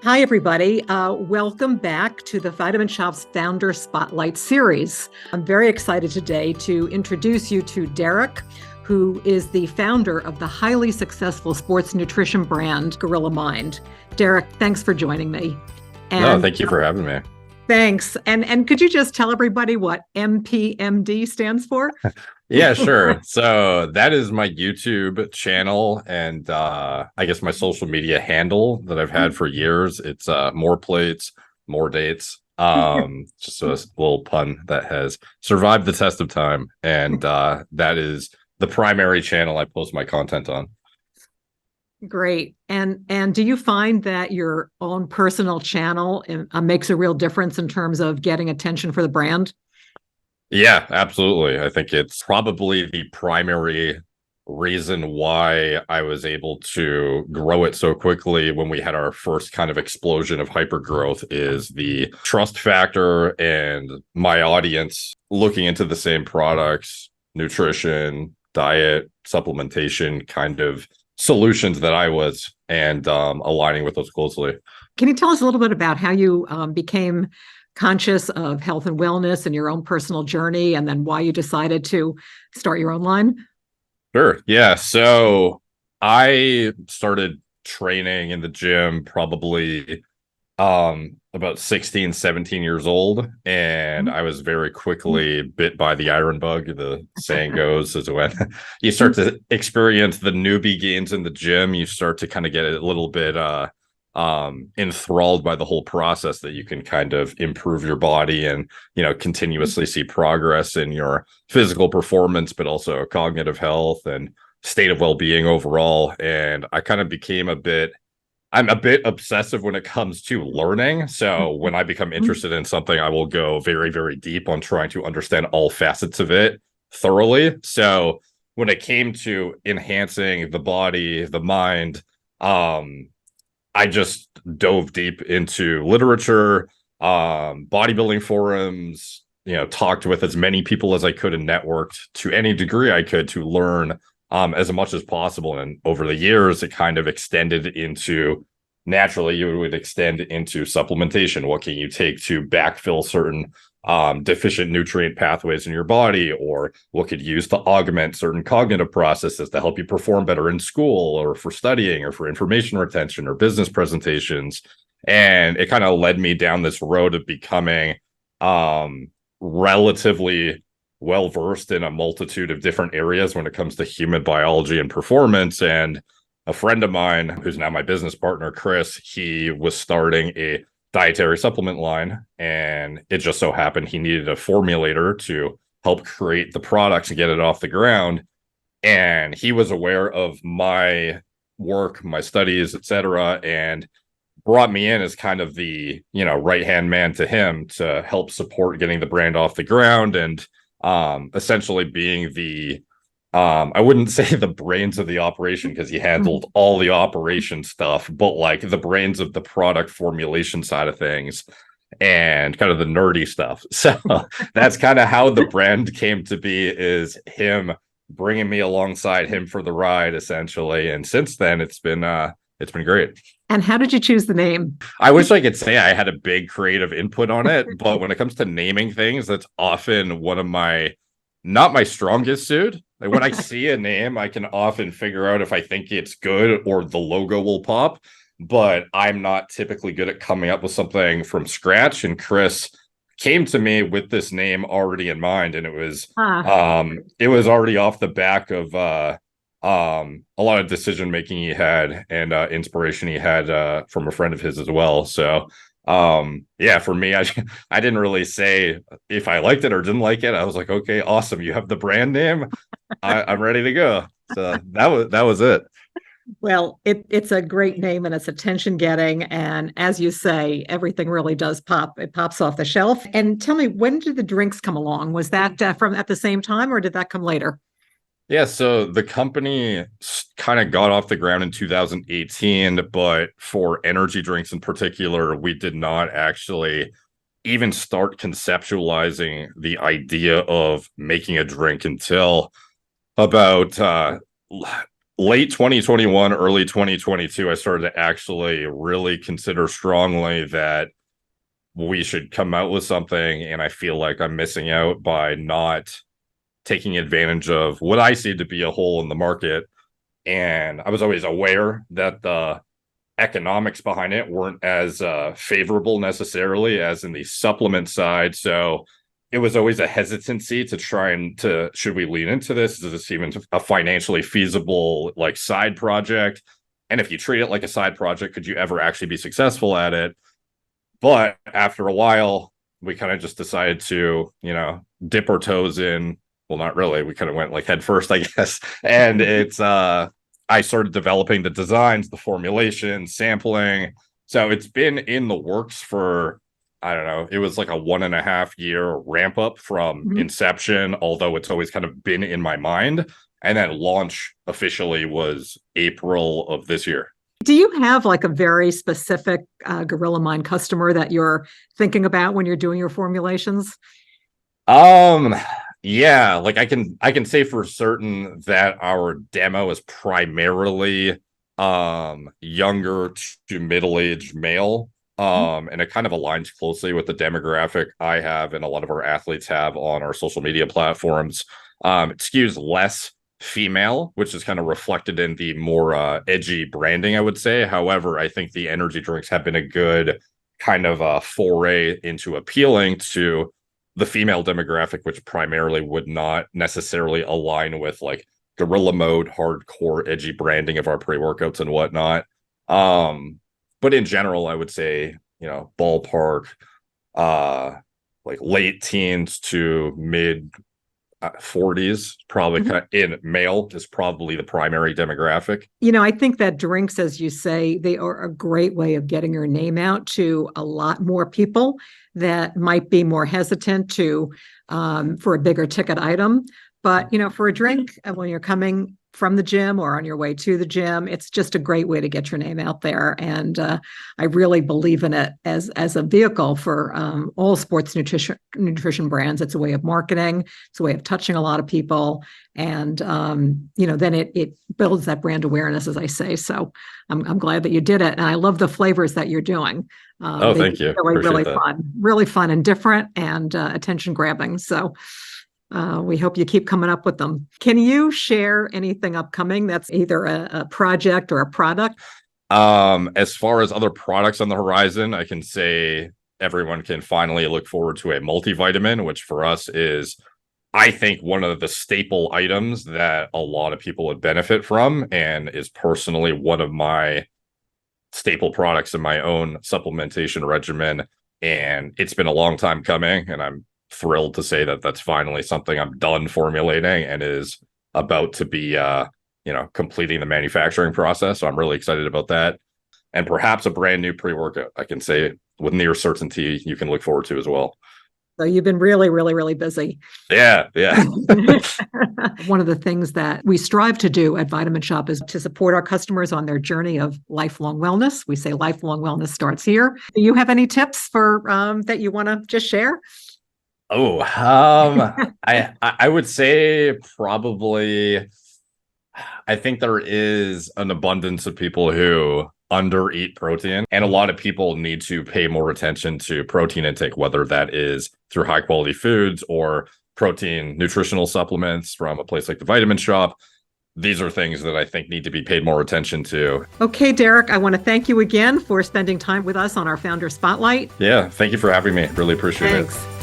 Hi, everybody. Welcome back to the Vitamin Shopp's Founder Spotlight series. I'm very excited today to introduce you to Derek, who is the founder of the highly successful sports nutrition brand GorillaMind. Derek, thanks for joining me. No, And thank you for having me. thanks. And could you just tell everybody what MPMD stands for? Yeah, sure. So that is my YouTube channel and I guess my social media handle that I've had for years. It's more plates, more dates. Just a little pun that has survived the test of time. And that is the primary channel I post my content on. Great. And do you find that your own personal channel makes a real difference in terms of getting attention for the brand? Yeah, absolutely. I think it's probably the primary reason why I was able to grow it so quickly when we had our first kind of explosion of hyper growth is the trust factor and my audience looking into the same products, nutrition, diet, supplementation kind of solutions that I was and aligning with those closely. Can you tell us a little bit about how you became conscious of health and wellness and your own personal journey, and then why you decided to start your own line? Sure. Yeah. So I started training in the gym probably about 16, 17 years old. And I was very quickly bit by the iron bug. The saying goes is when you start to experience the newbie gains in the gym, you start to kind of get a little bit enthralled by the whole process that you can kind of improve your body and continuously see progress in your physical performance but also cognitive health and state of well-being overall. And I kind of became I'm a bit obsessive when it comes to learning. So when I become interested in something, I will go very, very deep on trying to understand all facets of it thoroughly. So when it came to enhancing the body, the mind, I just dove deep into literature, bodybuilding forums, talked with as many people as I could and networked to any degree I could to learn as much as possible. And over the years, it kind of extended into naturally, you would extend into supplementation. What can you take to backfill certain deficient nutrient pathways in your body, or what could you use to augment certain cognitive processes to help you perform better in school or for studying or for information retention or business presentations. And it kind of led me down this road of becoming relatively well versed in a multitude of different areas when it comes to human biology and performance. And a friend of mine, who's now my business partner, Chris, he was starting a dietary supplement line, and it just so happened he needed a formulator to help create the products and get it off the ground. And he was aware of my work, my studies, etc., and brought me in as kind of the right hand man to him to help support getting the brand off the ground and essentially being the I wouldn't say the brains of the operation because he handled all the operation stuff, but like the brains of the product formulation side of things and kind of the nerdy stuff. So that's kind of how the brand came to be, is him bringing me alongside him for the ride essentially. And since then it's been great. And how did you choose the name? I wish I could say I had a big creative input on it, but when it comes to naming things, that's often one of my not my strongest suit. Like when I see a name, I can often figure out if I think it's good or the logo will pop, but I'm not typically good at coming up with something from scratch. And Chris came to me with this name already in mind, and it was already off the back of a lot of decision making he had and inspiration he had from a friend of his as well. So yeah, for me, I didn't really say if I liked it or didn't like it. I was like, okay, awesome, you have the brand name, I'm ready to go. So that was it. Well, it's a great name and it's attention getting. And as you say, everything really does pop. It pops off the shelf. And tell me, when did the drinks come along? Was that from at the same time, or did that come later? Yeah, so the company kind of got off the ground in 2018, but for energy drinks in particular, we did not actually even start conceptualizing the idea of making a drink until about late 2021, early 2022, I started to actually really consider strongly that we should come out with something. And I feel like I'm missing out by not taking advantage of what I see to be a hole in the market. And I was always aware that the economics behind it weren't as favorable necessarily as in the supplement side. So it was always a hesitancy to try and to, should we lean into this? Is this even a financially feasible like side project? And if you treat it like a side project, could you ever actually be successful at it? But after a while, we kind of just decided to, dip our toes in. Well, not really. We kind of went like head first, I guess. And I started developing the designs, the formulation, sampling. So it's been in the works for, I don't know, it was like a 1.5 year ramp up from inception, although it's always kind of been in my mind. And then launch officially was April of this year. Do you have like a very specific GorillaMind customer that you're thinking about when you're doing your formulations? Yeah, like I can say for certain that our demo is primarily younger to middle-aged male. And it kind of aligns closely with the demographic I have and a lot of our athletes have on our social media platforms. It skews less female, which is kind of reflected in the more edgy branding, I would say. However, I think the energy drinks have been a good kind of foray into appealing to the female demographic, which primarily would not necessarily align with like guerrilla mode, hardcore, edgy branding of our pre-workouts and whatnot. But in general, I would say, ballpark, like late teens to mid 40s, probably kind of in male is probably the primary demographic. I think that drinks, as you say, they are a great way of getting your name out to a lot more people that might be more hesitant to for a bigger ticket item. But, for a drink, when you're coming from the gym or on your way to the gym, it's just a great way to get your name out there. And I really believe in it as a vehicle for all sports nutrition brands. It's a way of marketing. It's a way of touching a lot of people. And, then it builds that brand awareness, as I say. So I'm glad that you did it. And I love the flavors that you're doing. Thank you. Really fun and different and attention grabbing. So we hope you keep coming up with them. Can you share anything upcoming that's either a project or a product? As far as other products on the horizon, I can say everyone can finally look forward to a multivitamin, which for us is, I think, one of the staple items that a lot of people would benefit from and is personally one of my staple products in my own supplementation regimen. And it's been a long time coming, and I'm thrilled to say that that's finally something I'm done formulating and is about to be completing the manufacturing process. So I'm really excited about that. And perhaps a brand new pre-workout, I can say with near certainty, you can look forward to as well. So you've been really, really, really busy. Yeah. One of the things that we strive to do at Vitamin Shoppe is to support our customers on their journey of lifelong wellness. We say lifelong wellness starts here. Do you have any tips for that you want to just share? Oh, I would say probably, I think there is an abundance of people who undereat protein, and a lot of people need to pay more attention to protein intake, whether that is through high quality foods or protein nutritional supplements from a place like the Vitamin Shoppe. These are things that I think need to be paid more attention to. Okay, Derek, I want to thank you again for spending time with us on our Founder Spotlight. Yeah, thank you for having me. Really appreciate it. Thanks.